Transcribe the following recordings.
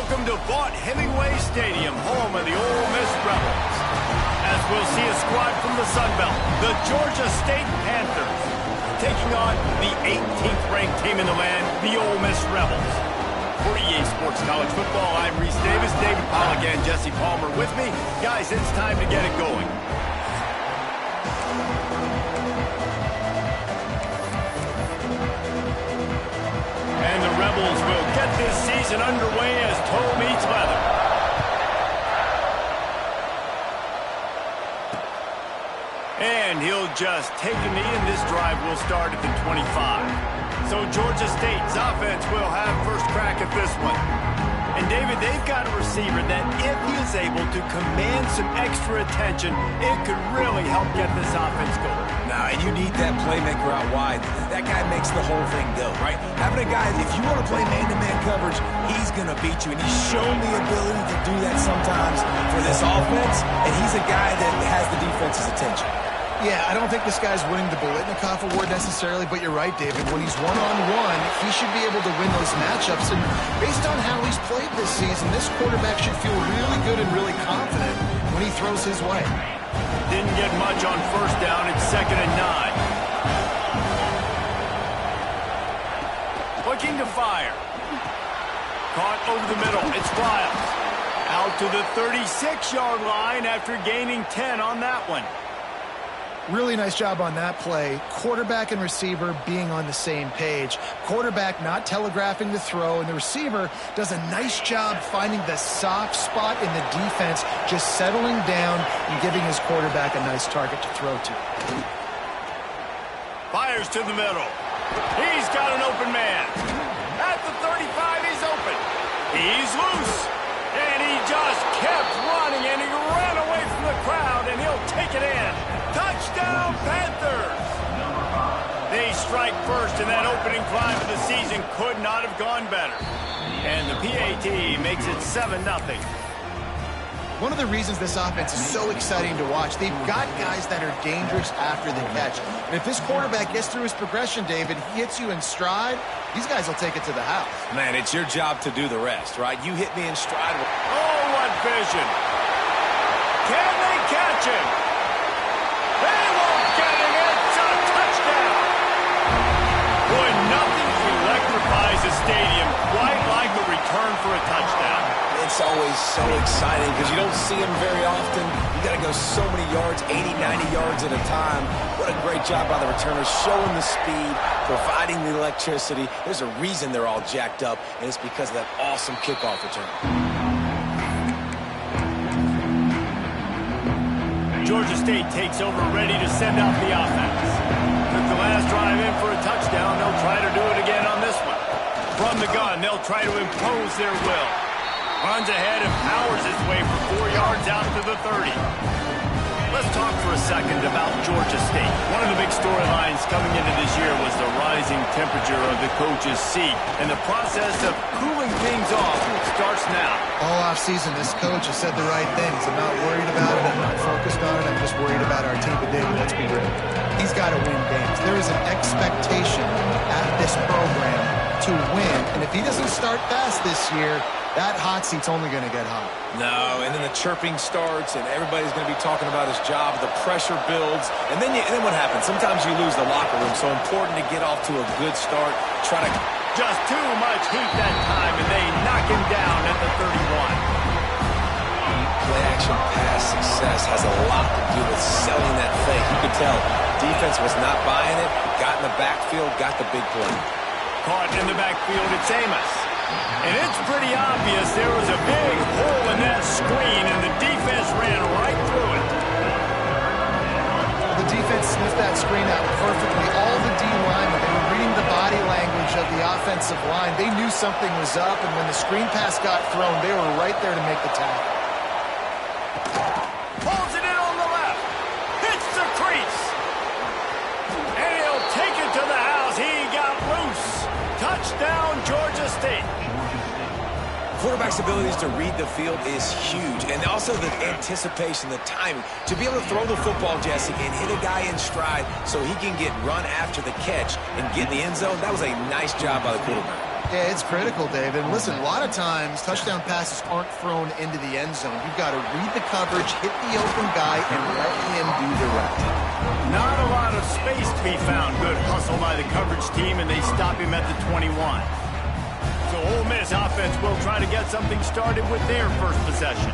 Welcome to Vaught Hemingway Stadium, home of the Ole Miss Rebels. As we'll see a squad from the Sun Belt, the Georgia State Panthers, taking on the 18th ranked team in the land, the Ole Miss Rebels. For EA Sports College Football, I'm Reese Davis, David Pollack, and Jesse Palmer with me. Guys, it's time to get it going. And the Rebels will get this season underway as toe meets leather. And he'll just take a knee, and this drive will start at the 25. So Georgia State's offense will have first crack at this one. And David, they've got a receiver that if he is able to command some extra attention, it could really help get this offense going. Nah, and you need that playmaker out wide. That guy makes the whole thing go, right? Having a guy, if you want to play man-to-man coverage, he's going to beat you. And he's shown the ability to do that sometimes for this offense. And he's a guy that has the defense's attention. Yeah, I don't think this guy's winning the Biletnikoff Award necessarily, but you're right, David. When he's one-on-one, he should be able to win those matchups. And based on how he's played this season, this quarterback should feel really good and really confident when he throws his way. Didn't get much on first down. It's 2nd and 9. Looking to fire. Caught over the middle. It's Riles. Out to the 36-yard line after gaining 10 on that one. Really nice job on that play. Quarterback and receiver being on the same page. Quarterback not telegraphing the throw, and the receiver does a nice job finding the soft spot in the defense, just settling down and giving his quarterback a nice target to throw to. Fires to the middle. He's got an open man. At the 35, he's open. He's loose. And he just kept running, and he ran away from the crowd, and he'll take it in. Touchdown, Panthers! They strike first, and that opening drive of the season could not have gone better. And the PAT makes it 7-0. One of the reasons this offense is so exciting to watch, they've got guys that are dangerous after the catch. And if this quarterback gets through his progression, David, he hits you in stride, these guys will take it to the house. Man, it's your job to do the rest, right? You hit me in stride. Oh, what vision! Can they catch him? They won't get him. It's a touchdown. Boy, nothing electrifies a stadium quite like a return for a touchdown. It's always so exciting because you don't see them very often. You got to go so many yards, 80, 90 yards at a time. What a great job by the returners, showing the speed, providing the electricity. There's a reason they're all jacked up, and it's because of that awesome kickoff return. Georgia State takes over, ready to send out the offense. Took the last drive in for a touchdown. They'll try to do it again on this one. From the gun, they'll try to impose their will. Runs ahead and powers his way for 4 yards out to the 30. Let's talk for a second about Georgia State. One of the big storylines coming into this year was the rising temperature of the coach's seat. And the process of cooling things off starts now. All offseason, this coach has said the right things. I'm not worried about it. I'm not focused on it. I'm just worried about our team. But David, let's be real. He's got to win games. There is an expectation at this program to win. And if he doesn't start fast this year, that hot seat's only going to get hot. No, and then the chirping starts, and everybody's going to be talking about his job. The pressure builds, and then what happens? Sometimes you lose the locker room. So important to get off to a good start. Try to just too much heat that time, and they knock him down at the 31. Play-action pass success has a lot to do with selling that fake. You could tell defense was not buying it. Got in the backfield, got the big play. Caught in the backfield, it's Amos. And it's pretty obvious there was a big hole in that screen, and the defense ran right through it. The defense sniffed that screen out perfectly. All the D linemen, they were reading the body language of the offensive line. They knew something was up, and when the screen pass got thrown, they were right there to make the tackle. Pulls it in on the left. Hits the crease. And he'll take it to the house. He got loose. Touchdown, Georgia State. Quarterback's abilities to read the field is huge, and also the anticipation, the timing. To be able to throw the football, Jesse, and hit a guy in stride so he can get run after the catch and get in the end zone, that was a nice job by the quarterback. Yeah, it's critical, David. And listen, a lot of times touchdown passes aren't thrown into the end zone. You've got to read the coverage, hit the open guy, and let him do the rest. Not a lot of space to be found. Good hustle by the coverage team, and they stop him at the 21. So Ole Miss offense will try to get something started with their first possession.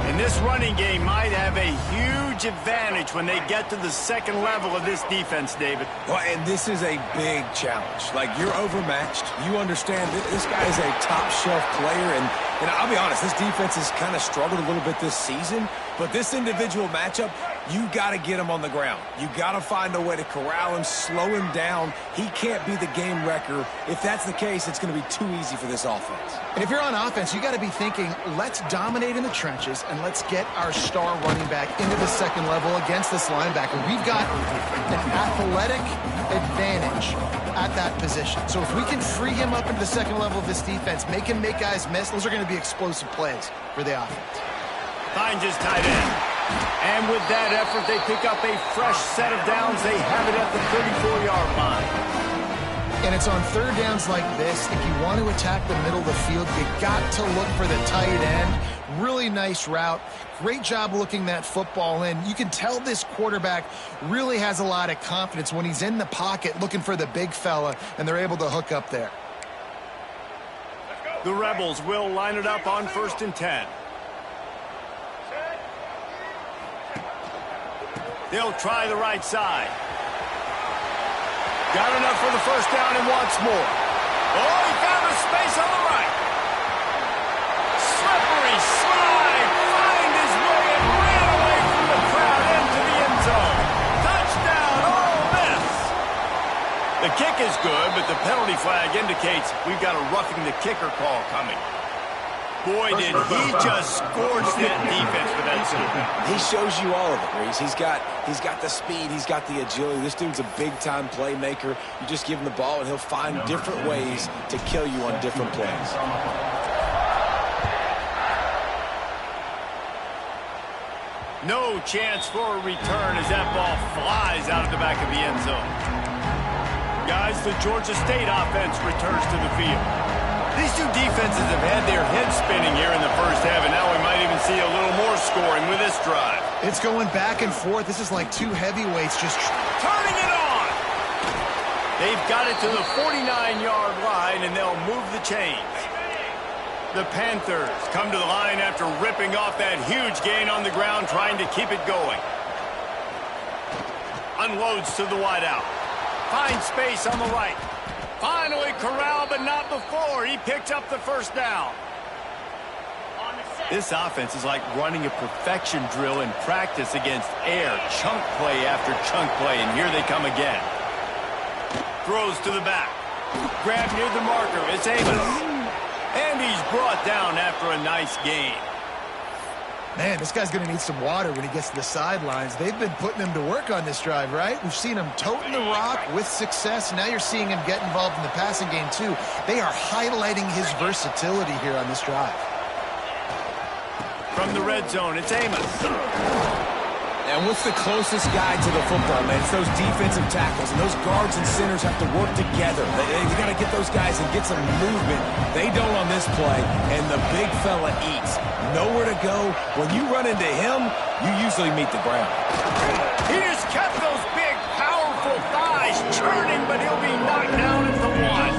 And this running game might have a huge advantage when they get to the second level of this defense, David. Well, and this is a big challenge. Like, you're overmatched. You understand this guy is a top-shelf player, and I'll be honest, this defense has kind of struggled a little bit this season, but this individual matchup, you got to get him on the ground. You got to find a way to corral him, slow him down. He can't be the game wrecker. If that's the case, it's going to be too easy for this offense. And if you're on offense, you got to be thinking, let's dominate in the trenches and let's get our star running back into the second level against this linebacker. We've got an athletic advantage at that position. So if we can free him up into the second level of this defense, make him make guys miss, those are going to be explosive plays for the offense. Finds his tight end. And with that effort, they pick up a fresh set of downs. They have it at the 34-yard line. And it's on third downs like this. If you want to attack the middle of the field, you got to look for the tight end. Really nice route. Great job looking that football in. You can tell this quarterback really has a lot of confidence when he's in the pocket looking for the big fella, and they're able to hook up there. The Rebels will line it up on 1st and 10. They'll try the right side. Got enough for the first down and wants more. Oh, he found a space on the right. Slippery slide. Find his way and ran away from the crowd into the end zone. Touchdown, Ole Miss. The kick is good, but the penalty flag indicates we've got a roughing the kicker call coming. Boy, did he just scorch that defense with that scoop. He shows you all of it, Reese. He's got the speed. He's got the agility. This dude's a big-time playmaker. You just give him the ball, and he'll find different ways to kill you on different plays. No chance for a return as that ball flies out of the back of the end zone. Guys, the Georgia State offense returns to the field. These two defenses have had their heads spinning here in the first half, and now we might even see a little more scoring with this drive. It's going back and forth. This is like two heavyweights just turning it on. They've got it to the 49-yard line, and they'll move the chains. The Panthers come to the line after ripping off that huge gain on the ground, trying to keep it going. Unloads to the wideout. Finds space on the right. Finally corralled, but not before. He picked up the first down. This offense is like running a perfection drill in practice against air. Chunk play after chunk play, and here they come again. Throws to the back. Grab near the marker. It's Amos. And he's brought down after a nice gain. Man, this guy's going to need some water when he gets to the sidelines. They've been putting him to work on this drive, right? We've seen him toting the rock with success. Now you're seeing him get involved in the passing game, too. They are highlighting his versatility here on this drive. From the red zone, it's Amos. And what's the closest guy to the football, man? It's those defensive tackles, and those guards and centers have to work together. They got to get those guys and get some movement. They don't on this play, and the big fella eats. Nowhere to go. When you run into him, you usually meet the ground. He just kept those big, powerful thighs churning, but he'll be knocked down at the one.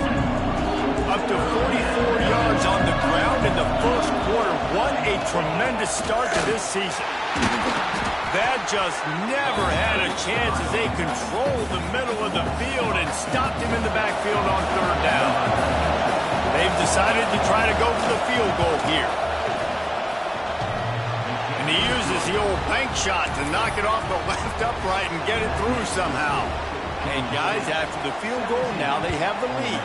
Up to 44 yards on the ground in the first quarter. What a tremendous start to this season. That just never had a chance as they controlled the middle of the field and stopped him in the backfield on third down. They've decided to try to go for the field goal here. And he uses the old bank shot to knock it off the left upright and get it through somehow. And guys, after the field goal, now they have the lead.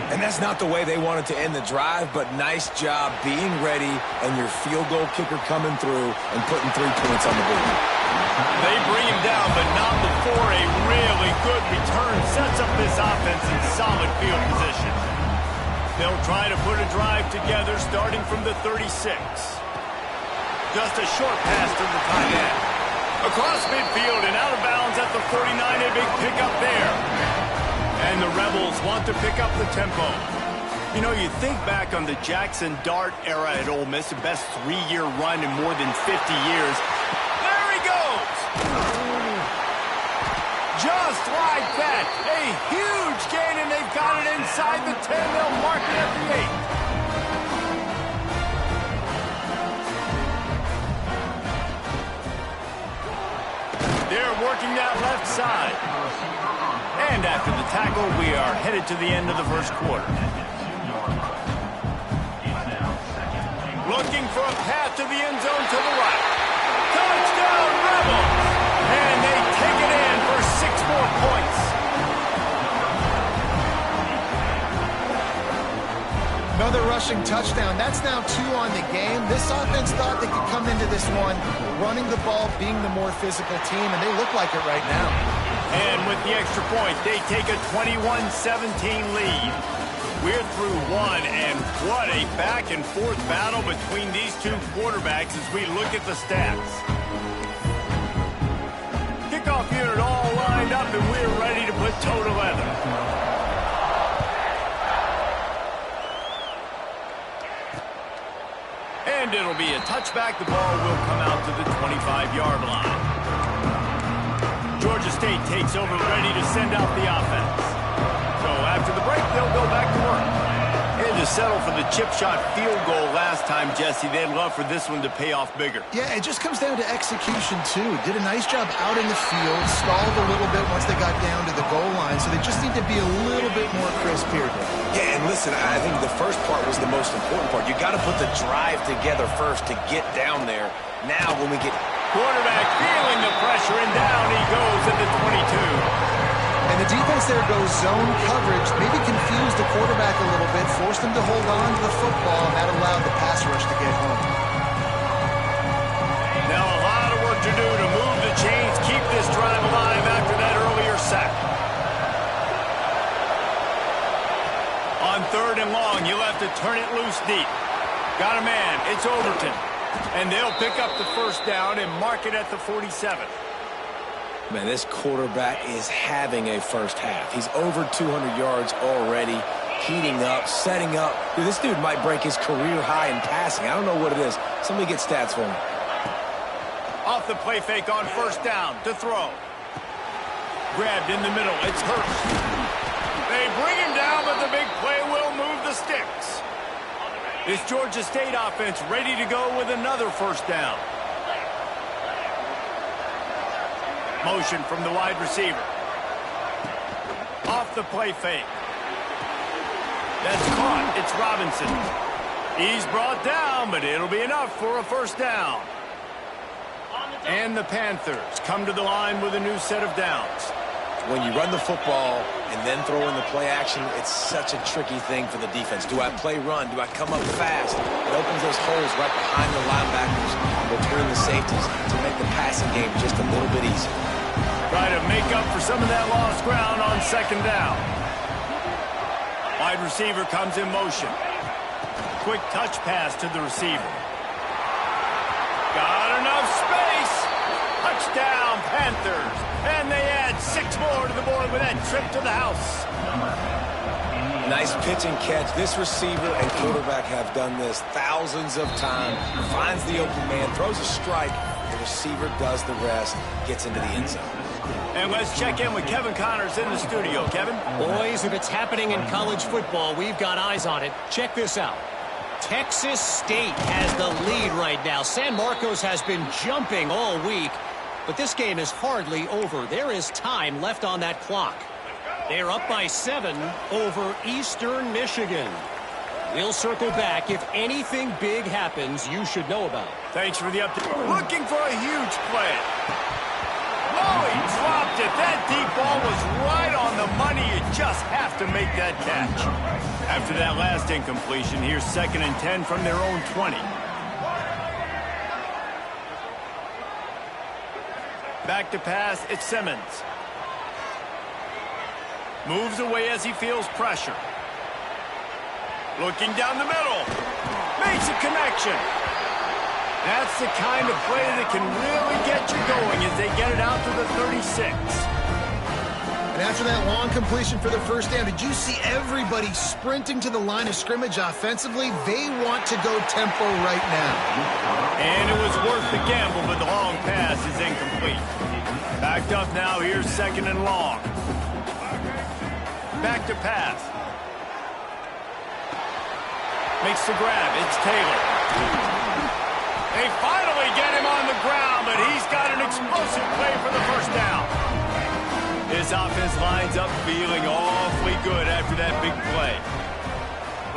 And that's not the way they wanted to end the drive, but nice job being ready and your field goal kicker coming through and putting 3 points on the board. They bring him down, but not before a really good return sets up this offense in solid field position. They'll try to put a drive together starting from the 36. Just a short pass to the tight end. Across midfield and out of bounds at the 49, a big pickup there. And the Rebels want to pick up the tempo. You know, you think back on the Jackson Dart era at Ole Miss, the best 3-year run in more than 50 years. There he goes! Just like that, a huge gain, and they've got it inside the 10. They'll mark it at the 8. They're working that left side. And after the tackle, we are headed to the end of the first quarter. Looking for a path to the end zone to the right. Touchdown, Rebels! And they take it in for 6 more points. Another rushing touchdown. That's now 2 on the game. This offense thought they could come into this one running the ball, being the more physical team, and they look like it right now. And with the extra point, they take a 21-17 lead. We're through one, and what a back-and-forth battle between these two quarterbacks as we look at the stats. Kickoff unit all lined up, and we're ready to put toe to leather. And it'll be a touchback. The ball will come out to the 25-yard line. Georgia State takes over, ready to send out the offense. So after the break, they'll go back to work. And to settle for the chip shot field goal last time, Jesse, they'd love for this one to pay off bigger. Yeah, it just comes down to execution, too. Did a nice job out in the field, stalled a little bit once they got down to the goal line, so they just need to be a little bit more crisp here. Yeah, and listen, I think the first part was the most important part. You got to put the drive together first to get down there. Now when we get... Quarterback feeling the pressure, and down he goes at the 22. And the defense there goes zone coverage, maybe confused the quarterback a little bit, forced him to hold on to the football, and that allowed the pass rush to get home. Now a lot of work to do to move the chains, keep this drive alive after that earlier sack. On 3rd and long, you'll have to turn it loose deep. Got a man, it's Overton. And they'll pick up the first down and mark it at the 47. Man, this quarterback is having a first half. He's over 200 yards already, heating up, setting up. Dude, this dude might break his career high in passing. I don't know what it is. Somebody get stats for me. Off the play fake on 1st down to throw. Grabbed in the middle. It's Hurst. They bring him down, but the big play will move the sticks. This Georgia State offense ready to go with another 1st down. Motion from the wide receiver. Off the play fake. That's caught. It's Robinson. He's brought down, but it'll be enough for a 1st down. And the Panthers come to the line with a new set of downs. When you run the football and then throw in the play action, it's such a tricky thing for the defense. Do I play run? Do I come up fast? It opens those holes right behind the linebackers between the safeties to make the passing game just a little bit easier. Try to make up for some of that lost ground on 2nd down. Wide receiver comes in motion. Quick touch pass to the receiver. Got enough space. Touchdown, Panthers. And they add 6 more to the board with that trip to the house. Nice pitch and catch. This receiver and quarterback have done this thousands of times. Finds the open man, throws a strike. The receiver does the rest, gets into the end zone. And let's check in with Kevin Connors in the studio. Kevin? Boys, if it's happening in college football, we've got eyes on it. Check this out. Texas State has the lead right now. San Marcos has been jumping all week, but this game is hardly over. There is time left on that clock. They're up by 7 over Eastern Michigan. We'll circle back. If anything big happens, you should know about it. Thanks for the update. Looking for a huge play. Oh, he dropped it. That deep ball was right on the money. You just have to make that catch. After that last incompletion, here's 2nd and 10 from their own 20. Back to pass, it's Simmons. Moves away as he feels pressure. Looking down the middle. Makes a connection. That's the kind of play that can really get you going as they get it out to the 36. And after that long completion for the first down, did you see everybody sprinting to the line of scrimmage offensively? They want to go tempo right now. And it was worth the gamble, but the long pass is incomplete. Backed up now, here's 2nd and long. Back to pass. Makes the grab, it's Taylor. They finally get him on the ground, but he's got an explosive play for the first down. His offense lines up feeling awfully good after that big play.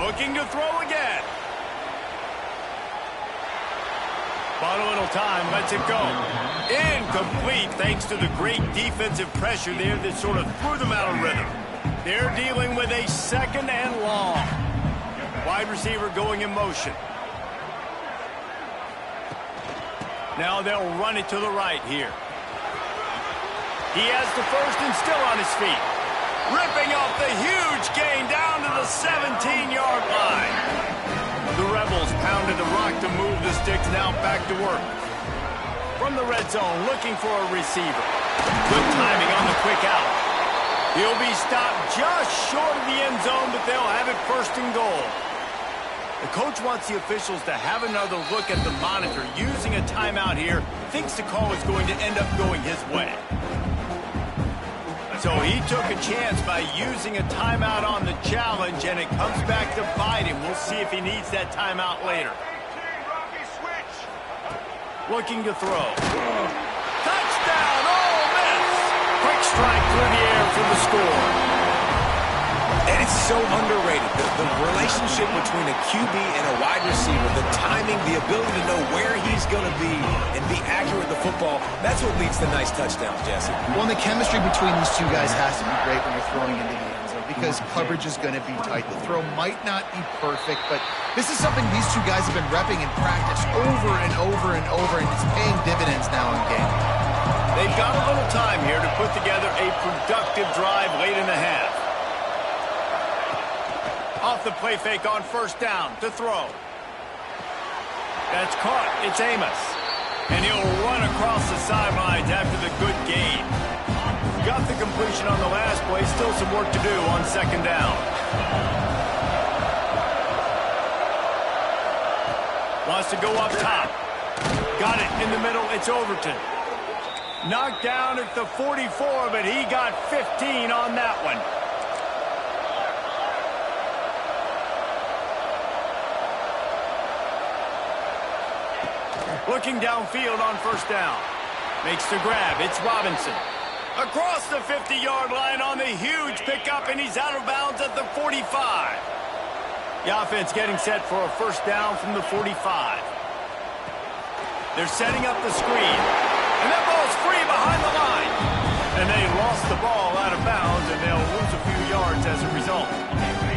Looking to throw again. Bought a little time, lets it go. Incomplete thanks to the great defensive pressure there that sort of threw them out of rhythm. They're dealing with a 2nd and long. Wide receiver going in motion. Now they'll run it to the right here. He has the first and still on his feet. Ripping off the huge gain down to the 17-yard line. The Rebels pounded the rock to move the sticks, now back to work. From the red zone, looking for a receiver. Good timing on the quick out. He'll be stopped just short of the end zone, but they'll have it 1st and goal. The coach wants the officials to have another look at the monitor. Using a timeout here, thinks the call is going to end up going his way. So he took a chance by using a timeout on the challenge, and it comes back to bite him. We'll see if he needs that timeout later. Looking to throw. Touchdown, Ole Miss! Quick strike through the air for the score. And it's so underrated. The relationship between a QB and a wide receiver, the timing, the ability to know where he's going to be and be accurate with the football, that's what leads to nice touchdowns, Jesse. Well, and the chemistry between these two guys has to be great when you're throwing into the end zone because coverage is going to be tight. The throw might not be perfect, but this is something these two guys have been repping in practice over and over and over, and it's paying dividends now in game. They've got a little time here to put together a productive drive late in the half. Off the play fake on 1st down to throw. That's caught. It's Amos. And he'll run across the sidelines after the good gain. Got the completion on the last play. Still some work to do on 2nd down. Wants to go up top. Got it in the middle. It's Overton. Knocked down at the 44, but he got 15 on that one. Looking downfield on 1st down. Makes the grab. It's Robinson. Across the 50-yard line on the huge pickup, and he's out of bounds at the 45. The offense getting set for a 1st down from the 45. They're setting up the screen. And that ball's free behind the line. And they lost the ball out of bounds, and they'll lose a few yards as a result.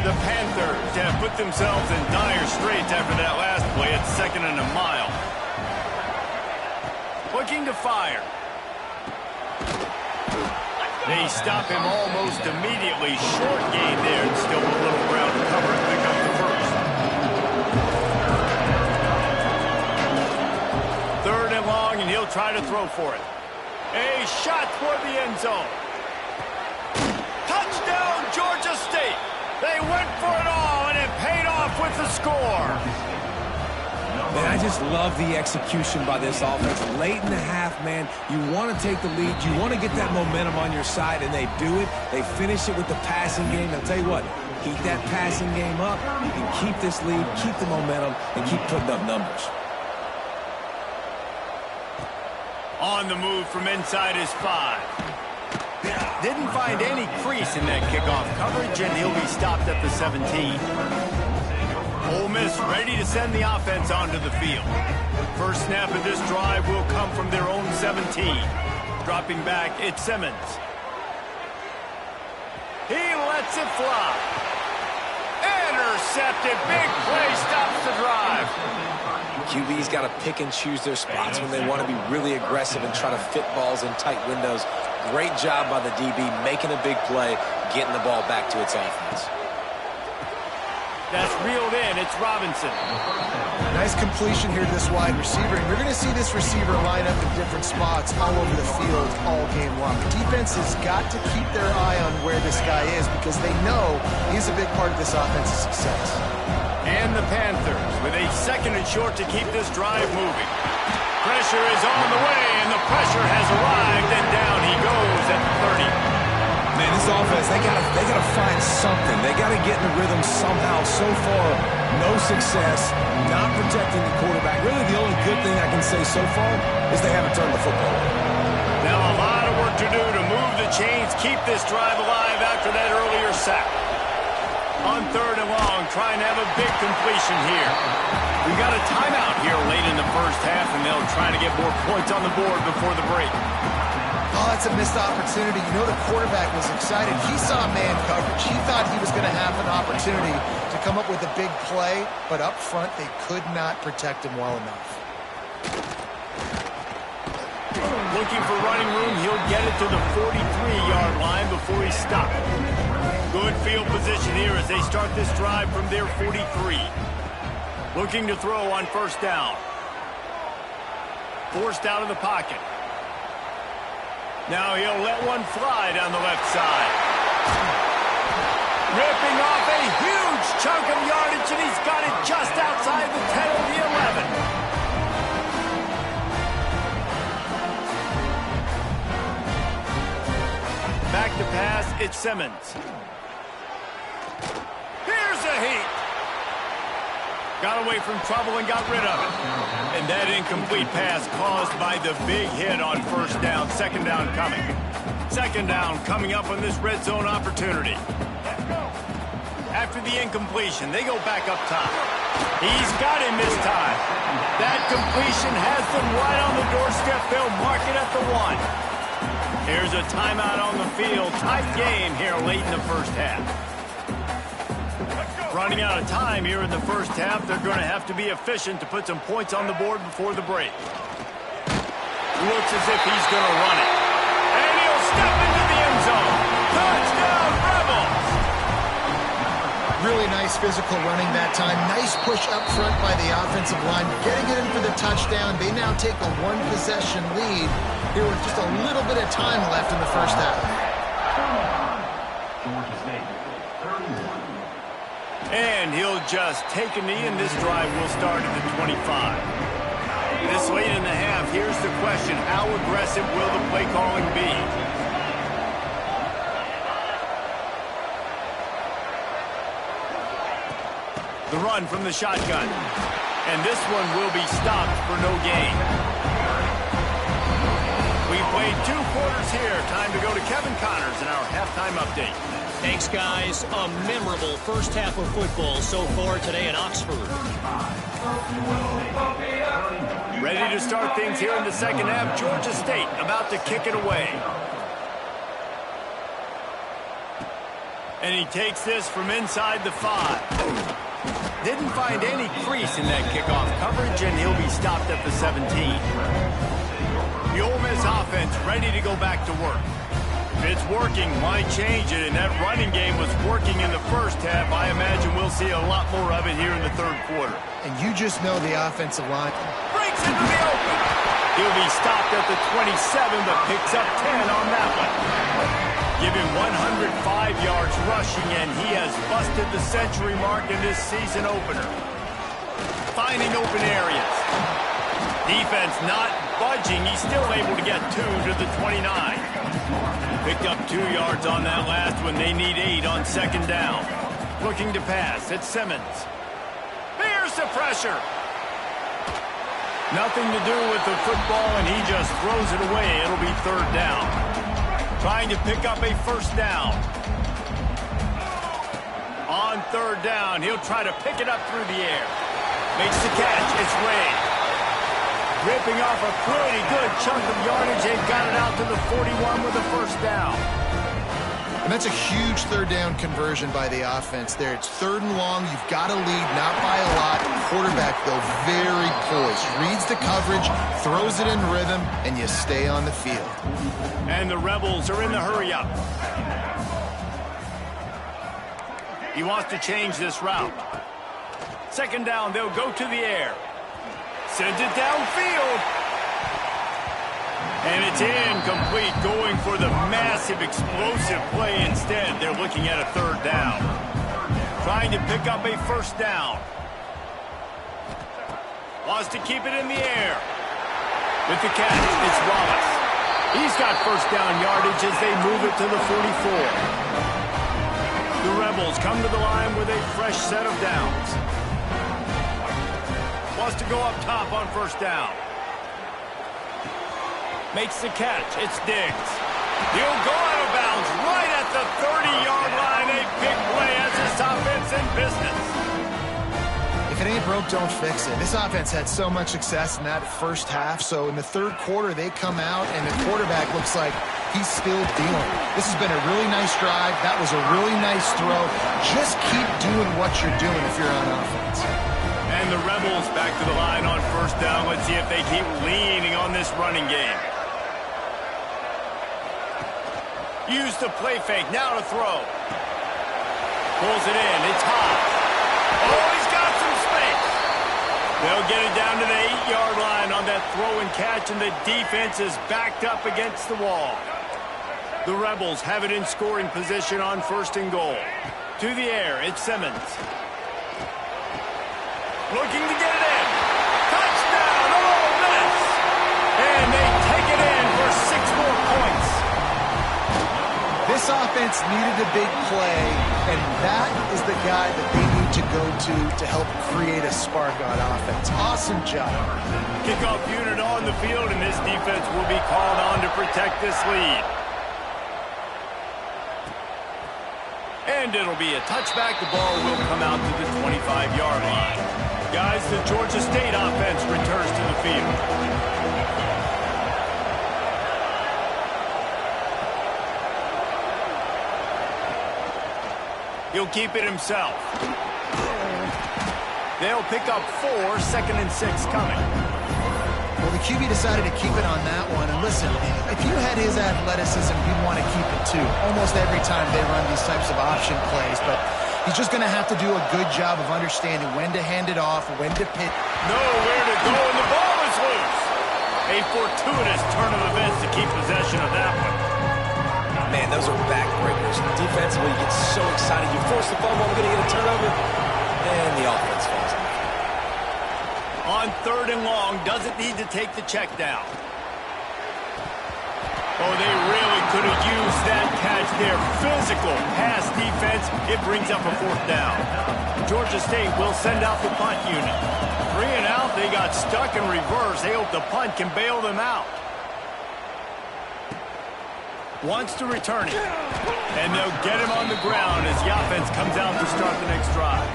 The Panthers have put themselves in dire straits after that last play. It's 2nd and a mile. Looking to fire. They stop him almost immediately. Short gain there, and still a little ground to cover to pick up the 1st. 3rd and long, and he'll try to throw for it. A shot toward the end zone. Touchdown, Georgia State. They went for it all, and it paid off with the score. Man, I just love the execution by this offense. Late in the half, man, you want to take the lead. You want to get that momentum on your side, and they do it. They finish it with the passing game. I'll tell you what, keep that passing game up. You can keep this lead, keep the momentum, and keep putting up numbers. On the move from inside his 5. Didn't find any crease in that kickoff coverage, and he'll be stopped at the 17. Ole Miss ready to send the offense onto the field. First snap of this drive will come from their own 17. Dropping back, it's Simmons. He lets it fly. Intercepted. Big play stops the drive. QB's got to pick and choose their spots when they want to be really aggressive and try to fit balls in tight windows. Great job by the DB making a big play, getting the ball back to its offense. That's reeled in. It's Robinson. Nice completion here to this wide receiver. And you're going to see this receiver line up in different spots all over the field all game long. The defense has got to keep their eye on where this guy is because they know he's a big part of this offense's success. And the Panthers with a 2nd and short to keep this drive moving. Pressure is on the way, and the pressure has arrived, and down he goes at the 30. Man, this offense, they gotta find something. They gotta get in the rhythm somehow. So far, no success, not protecting the quarterback. Really, the only good thing I can say so far is they haven't turned the football over. Now a lot of work to do to move the chains, keep this drive alive after that earlier sack. On 3rd and long, trying to have a big completion here. We've got a timeout here late in the first half, and they'll try to get more points on the board before the break. Oh, that's a missed opportunity. You know the quarterback was excited. He saw man coverage. He thought he was going to have an opportunity to come up with a big play, but up front they could not protect him well enough. Looking for running room, he'll get it to the 43-yard line before he stopped. Good field position here as they start this drive from their 43. Looking to throw on 1st down. Forced out of the pocket. Now he'll let one fly down the left side. Ripping off a huge chunk of yardage, and he's got it just outside the 10 or the 11. Back to pass, it's Simmons. Here's a heat. Got away from trouble and got rid of it. And that incomplete pass caused by the big hit on 1st down. 2nd down coming. 2nd down coming up on this red zone opportunity. After the incompletion, they go back up top. He's got him this time. That completion has them right on the doorstep. They'll mark it at the 1. Here's a timeout on the field. Tight game here late in the first half. Running out of time here in the first half. They're going to have to be efficient to put some points on the board before the break. Looks as if he's going to run it. And he'll step into the end zone. Touchdown, Rebels! Really nice physical running that time. Nice push up front by the offensive line. Getting it in for the touchdown. They now take a 1-possession lead here with just a little bit of time left in the first half. And he'll just take a knee, and this drive will start at the 25. This late in the half, here's the question. How aggressive will the play calling be? The run from the shotgun. And this one will be stopped for no gain. We played 2 quarters here. Time to go to Kevin Connors in our halftime update. Thanks, guys. A memorable first half of football so far today in Oxford. Ready to start things here in the second half. Georgia State about to kick it away. And he takes this from inside the 5. Didn't find any crease in that kickoff coverage, and he'll be stopped at the 17. The Ole Miss offense ready to go back to work. If it's working, why change it? And that running game was working in the first half. I imagine we'll see a lot more of it here in the 3rd quarter. And you just know the offensive line Breaks into the open. He'll be stopped at the 27, but picks up 10 on that one. Give him 105 yards rushing, and he has busted the century mark in this season opener. Finding open areas. Defense not budging. He's still able to get 2 to the 29. Picked up 2 yards on that last one. They need 8 on 2nd down. Looking to pass. It's Simmons. There's the pressure. Nothing to do with the football, and he just throws it away. It'll be 3rd down. Trying to pick up a 1st down. On 3rd down, he'll try to pick it up through the air. Makes the catch. It's Ray. Ripping off a pretty good chunk of yardage. They've got it out to the 41 with a 1st down. And that's a huge 3rd down conversion by the offense there. It's 3rd and long. You've got to lead, not by a lot. Quarterback, though, very poised. Reads the coverage, throws it in rhythm, and you stay on the field. And the Rebels are in the hurry-up. He wants to change this route. Second down, they'll go to the air. Sends it downfield. And it's incomplete, going for the massive, explosive play instead. They're looking at a third down. Trying to pick up a first down. Wants to keep it in the air. With the catch, it's Wallace. He's got first down yardage as they move it to the 44. The Rebels come to the line with a fresh set of downs. Wants to go up top on first down. Makes the catch. It's Diggs. He'll go out of bounds right at the 30-yard line. A big play as this offense in business. If it ain't broke, don't fix it. This offense had so much success in that first half, so in the third quarter, they come out, and the quarterback looks like he's still dealing. This has been a really nice drive. That was a really nice throw. Just keep doing what you're doing if you're on offense. And the Rebels back to the line on first down. Let's see if they keep leaning on this running game. Use the play fake. Now to throw. Pulls it in. It's hot. Oh, he's got some space. They'll get it down to the 8-yard line on that throw and catch, and the defense is backed up against the wall. The Rebels have it in scoring position on first and goal. To the air, it's Simmons. Looking to get it in. Touchdown, Ole Miss! And they take it in for 6 more points. This offense needed a big play, and that is the guy that they need to go to help create a spark on offense. Awesome job. Kickoff unit on the field, and this defense will be called on to protect this lead. And it'll be a touchback. The ball will come out to the 25-yard line. Guys, the Georgia State offense returns to the field. He'll keep it himself. They'll pick up 4, second and 6 coming. Well, the QB decided to keep it on that one. And listen, if you had his athleticism, you'd want to keep it too. Almost every time they run these types of option plays. But he's just going to have to do a good job of understanding when to hand it off, when to pitch. Nowhere to go, and the ball is loose. A fortuitous turn of events to keep possession of that one. Man, those are backbreakers. Defensively, you get so excited. You force the fumble, we're going to get a turnover, and the offense falls out. On third and long, doesn't need to take the check down. Oh, they really could have used that catch there. Physical pass defense. It brings up a fourth down. Georgia State will send out the punt unit. 3 and out, they got stuck in reverse. They hope the punt can bail them out. Wants to return it. And they'll get him on the ground as the offense comes out to start the next drive.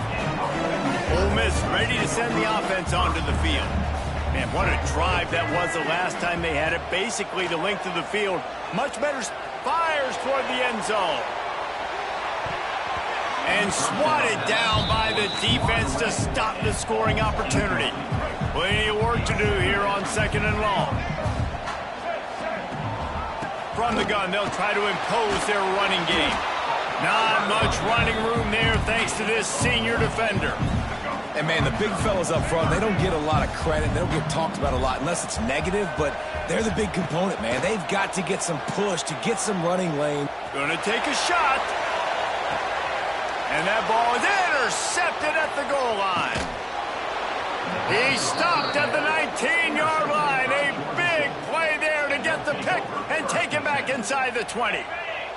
Ole Miss ready to send the offense onto the field. Man, what a drive that was the last time they had it. Basically the length of the field. Much better. Fires toward the end zone. And swatted down by the defense to stop the scoring opportunity. Plenty of work to do here on second and long. From the gun, they'll try to impose their running game. Not much running room there thanks to this senior defender. And, man, the big fellas up front, they don't get a lot of credit. They don't get talked about a lot unless it's negative, but they're the big component, man. They've got to get some push to get some running lane. Gonna take a shot. And that ball is intercepted at the goal line. He stopped at the 19-yard line. A big play there to get the pick and take it back inside the 20.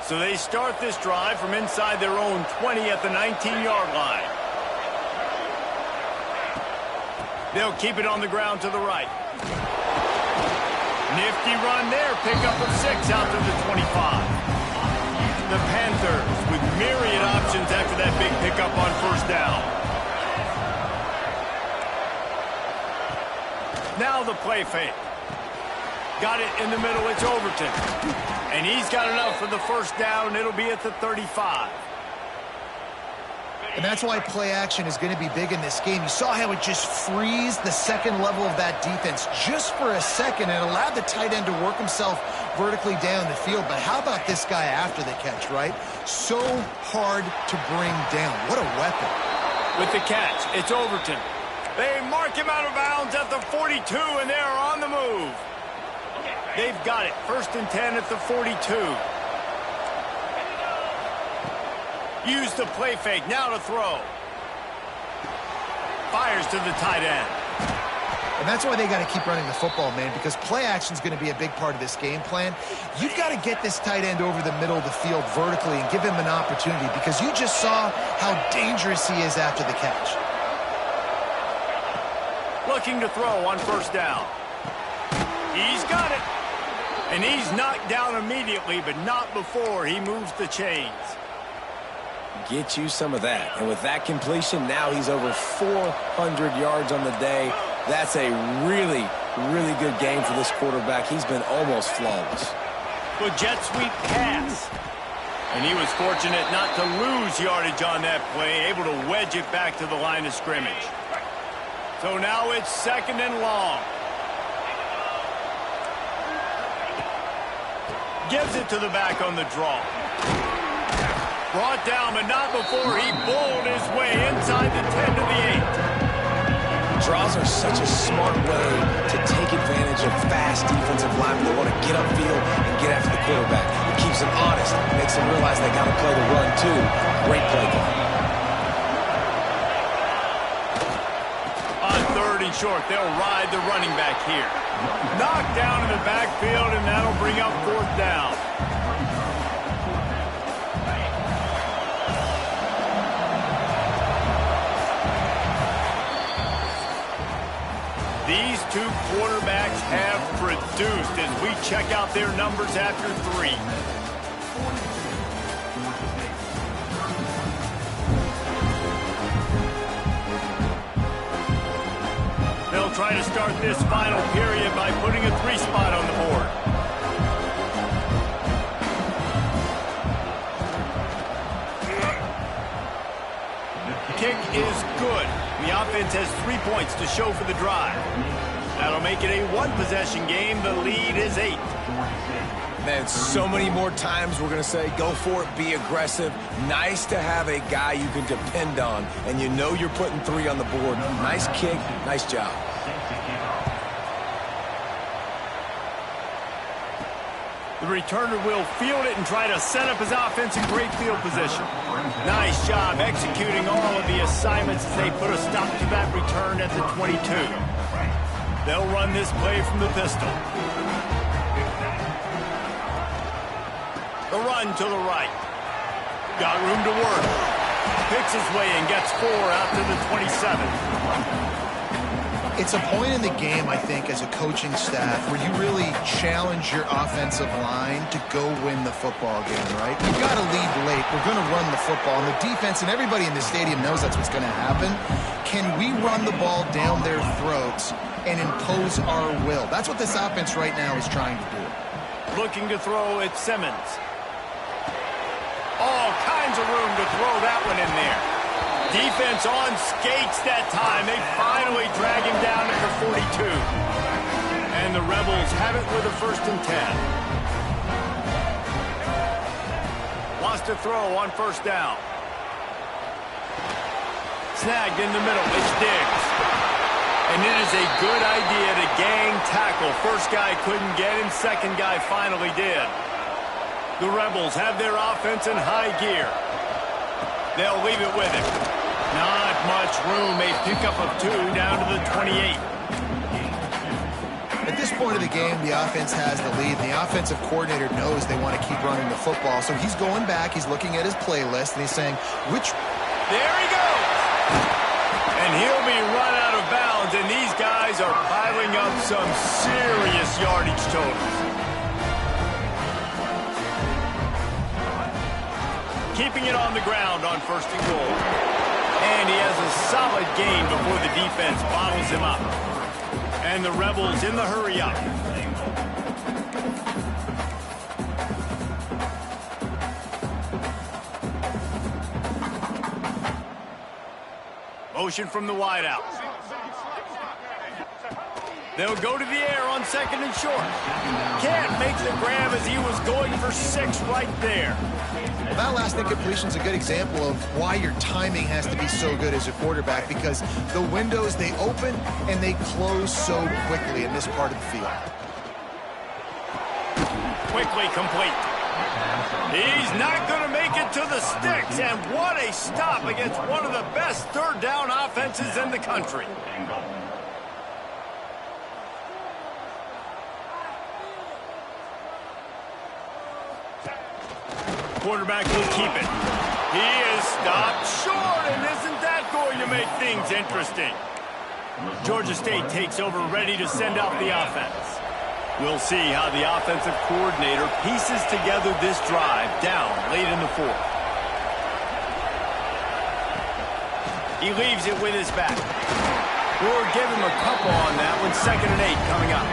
So they start this drive from inside their own 20 at the 19-yard line. They'll keep it on the ground to the right. Nifty run there. Pickup of 6 out to the 25. The Panthers with myriad options after that big pickup on first down. Now the play fake. Got it in the middle. It's Overton. And he's got enough for the first down. It'll be at the 35. And that's why play action is going to be big in this game. You saw how it just frees the second level of that defense just for a second and allowed the tight end to work himself vertically down the field. But how about this guy after the catch, right? So hard to bring down. What a weapon. With the catch, it's Overton. They mark him out of bounds at the 42, and they're on the move. They've got it. 1st and 10 at the 42. Use the play fake. Now to throw. Fires to the tight end. And that's why they got to keep running the football, man, because play action is going to be a big part of this game plan. You've got to get this tight end over the middle of the field vertically and give him an opportunity, because you just saw how dangerous he is after the catch. Looking to throw on 1st down. He's got it. And he's knocked down immediately, but not before he moves the chains. Get you some of that. And with that completion, now he's over 400 yards on the day. That's a really, really good game for this quarterback. He's been almost flawless. Good jet sweep pass. And he was fortunate not to lose yardage on that play, able to wedge it back to the line of scrimmage. So now it's 2nd and long. Gives it to the back on the draw. Brought down, but not before he bowled his way inside the 10 to the 8. Draws are such a smart way to take advantage of fast defensive linemen that want to get upfield and get after the quarterback. It keeps them honest, makes them realize they got to play the run too. Great play call. On 3rd and short, they'll ride the running back here. Knocked down in the backfield, and that'll bring up 4th down. These two quarterbacks have produced as we check out their numbers after 3. They'll try to start this final period by putting a 3 spot on the board. Kick is good. The offense has 3 points to show for the drive. That'll make it a 1-possession game. The lead is 8. Man, so many more times we're going to say, go for it, be aggressive. Nice to have a guy you can depend on, and you know you're putting 3 on the board. Nice kick, nice job. The returner will field it and try to set up his offense in great field position. Nice job executing all of the assignments as they put a stop to that return at the 22. They'll run this play from the pistol. The run to the right. Got room to work. Picks his way and gets 4 out to the 27. It's a point in the game, I think, as a coaching staff where you really challenge your offensive line to go win the football game, right? You've got to lead late. We're going to run the football. And the defense and everybody in the stadium knows that's what's going to happen. Can we run the ball down their throats and impose our will? That's what this offense right now is trying to do. Looking to throw at Simmons. All kinds of room to throw that one in there. Defense on skates that time. They finally drag him down at the 42. And the Rebels have it with a 1st and 10. Wants to throw on 1st down. Snagged in the middle. It's Diggs. And it is a good idea to gang tackle. First guy couldn't get him. Second guy finally did. The Rebels have their offense in high gear. They'll leave it with him. Not much room. A pickup of 2 down to the 28. At this point of the game, the offense has the lead. The offensive coordinator knows they want to keep running the football. So he's going back. He's looking at his playlist, and he's saying, which... There he goes! And he'll be run out of bounds, and these guys are piling up some serious yardage totals. Keeping it on the ground on 1st and goal. And he has a solid gain before the defense bottles him up. And the Rebels in the hurry up. Motion from the wideout. They'll go to the air on 2nd and short. Can't make the grab as he was going for 6 right there. Well, that last incompletion is a good example of why your timing has to be so good as a quarterback, because the windows, they open and they close so quickly in this part of the field. Quickly complete. He's not going to make it to the sticks, and what a stop against one of the best third down offenses in the country. Quarterback will keep it. He is stopped short, and isn't that going to make things interesting? Georgia State takes over, ready to send out the offense. We'll see how the offensive coordinator pieces together this drive down late in the 4th. He leaves it with his back. We'll give him a couple on that one. 2nd and 8 coming up.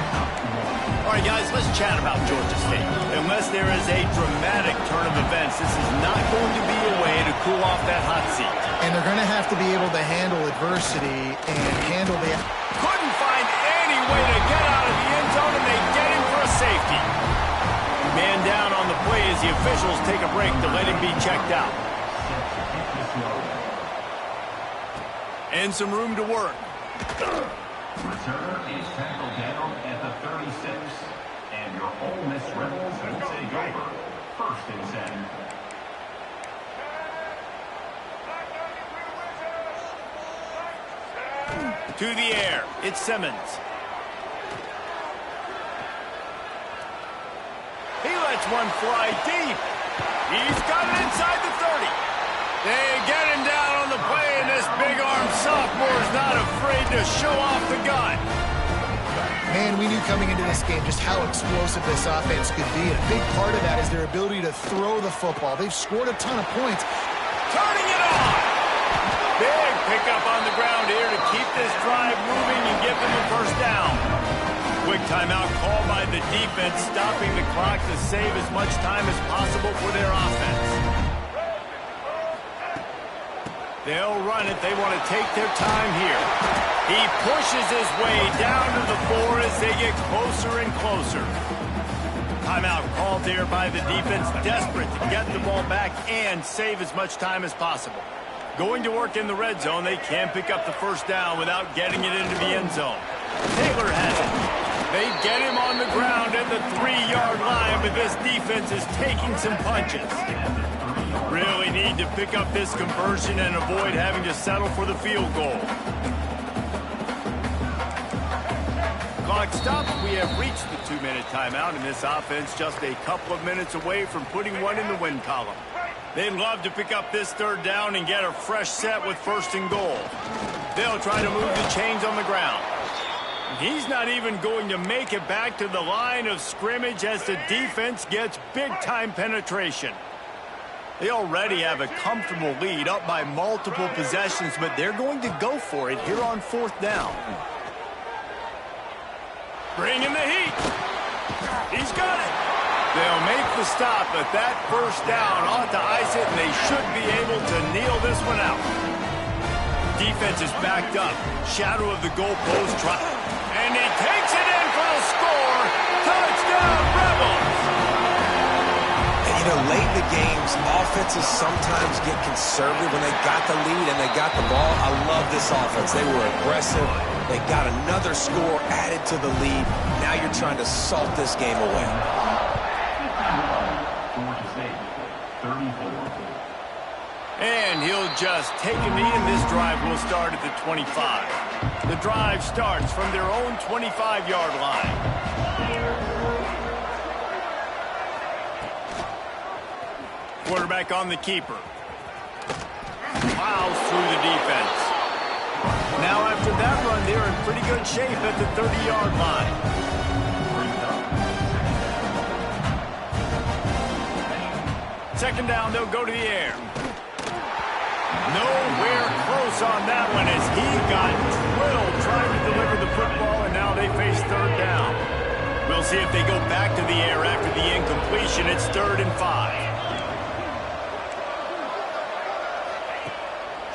All right, guys, let's chat about Georgia State. Unless there is a dramatic turn of events, this is not going to be a way to cool off that hot seat. And they're going to have to be able to handle adversity and handle the... Couldn't find any way to get out of the end zone, and they get him for a safety. Man down on the play as the officials take a break to let him be checked out. And some room to work. Returner is tackled down at the 36, and your Ole Miss Rebels will take over. 1st and 10. To the air, it's Simmons. He lets one fly deep. He's got it inside the 30. They get him down on the play, and this big-armed sophomore is not afraid to show off the gun. Man, we knew coming into this game just how explosive this offense could be. And a big part of that is their ability to throw the football. They've scored a ton of points. Turning it on. Big pickup on the ground here to keep this drive moving and give them a 1st down. Quick timeout called by the defense, stopping the clock to save as much time as possible for their offense. They'll run it. They want to take their time here. He pushes his way down to the 4 as they get closer and closer. Timeout called there by the defense, desperate to get the ball back and save as much time as possible. Going to work in the red zone, they can't pick up the 1st down without getting it into the end zone. Taylor has it. They get him on the ground at the 3-yard line, but this defense is taking some punches. Really need to pick up this conversion and avoid having to settle for the field goal. Clock stops. We have reached the 2-minute timeout, and this offense just a couple of minutes away from putting one in the win column. They'd love to pick up this 3rd down and get a fresh set with 1st and goal. They'll try to move the chains on the ground. He's not even going to make it back to the line of scrimmage as the defense gets big-time penetration. They already have a comfortable lead, up by multiple possessions, but they're going to go for it here on 4th down. Bring in the heat. He's got it. They'll make the stop, but that 1st down ought to ice it, and they should be able to kneel this one out. Defense is backed up. Shadow of the goalpost try. And he takes it in for the score. Touchdown, Rebels! And, you know, late in the games, offenses sometimes get conservative when they got the lead and they got the ball. I love this offense. They were aggressive. They got another score added to the lead. Now you're trying to salt this game away. And he'll just take a knee, and this drive will start at the 25. The drive starts from their own 25-yard line. Quarterback on the keeper. Plows through the defense. Now after that run, they're in pretty good shape at the 30-yard line. 2nd down, they'll go to the air. Nowhere close on that one as he got drilled trying to deliver the football, and now they face 3rd down. We'll see if they go back to the air after the incompletion. It's 3rd and 5.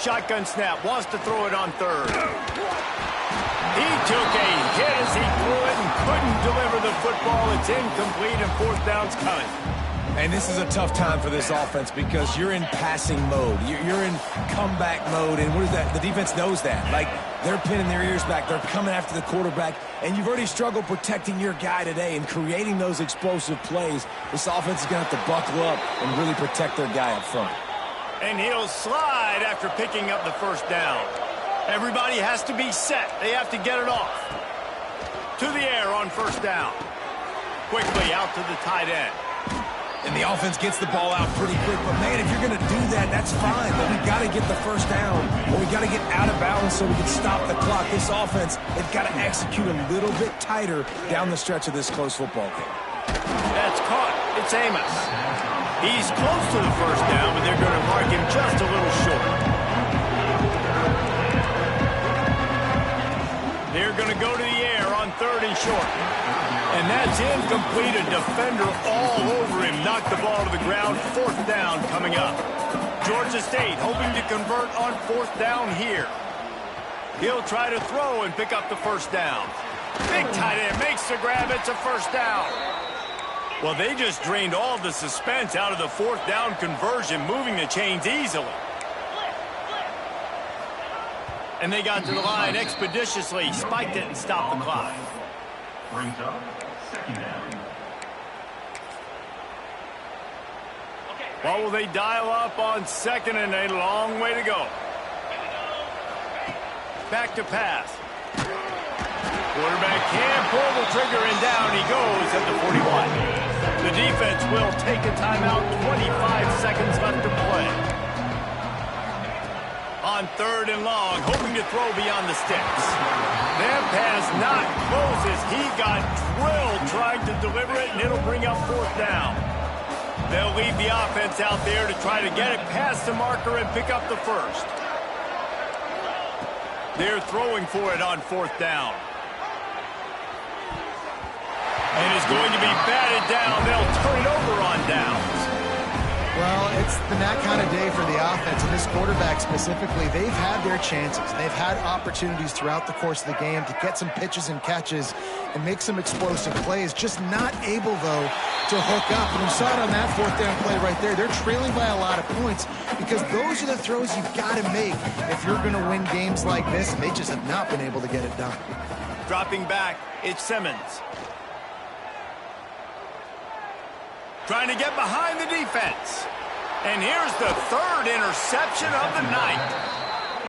Shotgun snap, wants to throw it on third. He took a hit as he threw it and couldn't deliver the football. It's incomplete and fourth down's coming. And this is a tough time for this offense because you're in passing mode. You're in comeback mode, and what is that? The defense knows that. Like, they're pinning their ears back. They're coming after the quarterback, and you've already struggled protecting your guy today and creating those explosive plays. This offense is going to have to buckle up and really protect their guy up front. And he'll slide after picking up the first down. Everybody has to be set. They have to get it off. To the air on first down. Quickly out to the tight end. And the offense gets the ball out pretty quick. But, man, if you're going to do that, that's fine. But we've got to get the first down. Or we've got to get out of bounds so we can stop the clock. This offense, they've got to execute a little bit tighter down the stretch of this close football game. That's caught. It's Amos. He's close to the first down, but they're going to mark him just a little short. They're going to go to the air on third and short. And that's incomplete. A defender all over him. Knocked the ball to the ground. Fourth down coming up. Georgia State hoping to convert on fourth down here. He'll try to throw and pick up the first down. Big tight end makes the grab. It's a first down. Well, they just drained all the suspense out of the fourth down conversion, moving the chains easily. And they got to the line expeditiously, spiked it and stopped the clock. Brings up second down. What will they dial up on second and a long way to go? Back to pass. Quarterback can pull the trigger and down he goes at the 41. The defense will take a timeout, 25 seconds left to play. On third and long, hoping to throw beyond the sticks. That pass not close as he got drilled trying to deliver it, and it'll bring up fourth down. They'll leave the offense out there to try to get it past the marker and pick up the first. They're throwing for it on fourth down. And it's going to be batted down. They'll turn it over on downs. Well, it's been that kind of day for the offense, and this quarterback specifically. They've had their chances. They've had opportunities throughout the course of the game to get some pitches and catches and make some explosive plays. Just not able, though, to hook up. And you saw it on that fourth down play right there. They're trailing by a lot of points because those are the throws you've got to make if you're going to win games like this, and they just have not been able to get it done. Dropping back, it's Simmons. Trying to get behind the defense. And here's the third interception of the night.